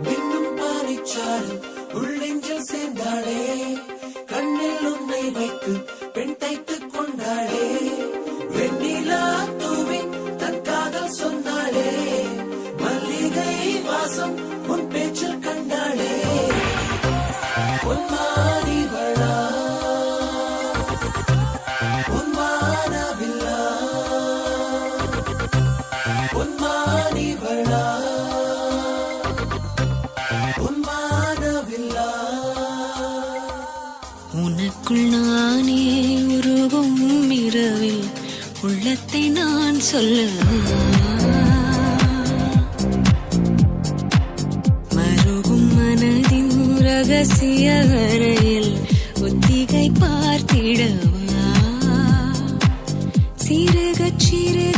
மின்னும் பாரிச்சாறு உள்ளெஞ்சில் சேர்ந்தாளே, கண்ணில் உன்னை வைத்து பெண் தைத்துக் கொண்டாளே, வெண்ணிலா தூவி தன் காதல் சொன்னாளே, மல்லிகை வாசம் உன் பேச்சில் கண்டாளே, பொன்மாரிவளா பொன்மானவில்லா பொன்மாரிவளா பொன்மானவில்லா. உனக்குள் நானே உருவும் இரவில் உள்ளத்தை நான் சொல்ல, மருகும் மனதின் ரகசிய அறையில் ஒத்திகை பார்த்திடவா, சிறுக சிறு